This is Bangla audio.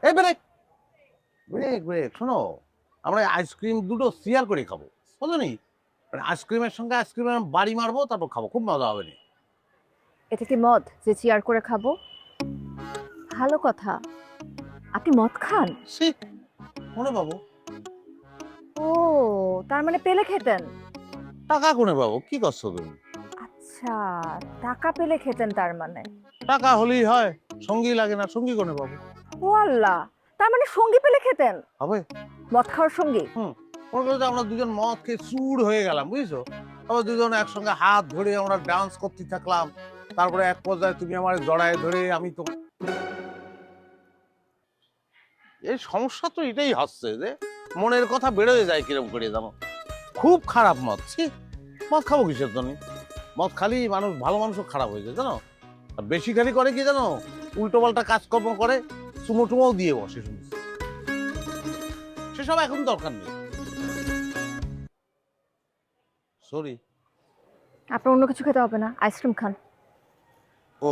এই ব্রেক ব্রেক ব্রেক শোনো, আমরা আইসক্রিম দুটো শেয়ার করে খাবো, বুঝলো নি? মানে আইসক্রিমের সঙ্গে আইসক্রিমের বাড়ি মারবো, তারপর খাবো, খুব মজা হবে নি। এটা কি মদ যে চেয়ার করে খাবো? ভালো কথা। আপনি মদ খান? সে কোনে পাবো? ও, তার মানে পেলে খেতেন। টাকা কোনে পাবো? কি করছো তুমি? আচ্ছা, টাকা পেলে খেতেন তার মানে। টাকা হলেই হয়, সঙ্গী লাগে না? সঙ্গী কোনে পাবো? ও আল্লাহ, তার মানে সঙ্গী পেলে খেতেন? হবে। মদ খাওয়ার সঙ্গী? হুম। মনে করো যে আমরা দুজন মদ খেয়ে চুর হয়ে গেলাম, বুঝছো? আবার দুজন একসঙ্গে হাত ধরে আমরা ডান্স করতে থাকলাম, তারপরে এক পর্যায়ে তুমি আমার জড়ায় ধরে আমি তো, এই সমস্যা তো এটাই হচ্ছে যে মনের কথা বেরোয় যায় কিরম করে জানো। খুব খারাপ মদ, ছি। মদ খাবো কিসের জন্য? মদ খালি মানুষ, ভালো মানুষও খারাপ হয়ে যায় জানো। আর বেশি খালি করে কি জানো, উল্টো পাল্টা কাজকর্ম করে, চুমো টুমোও দিয়ে বসে শুনছি। সেসব এখন দরকার নেই। সরি। আপনার অন্য কিছু খেতে হবে না, আইসক্রিম খান। ও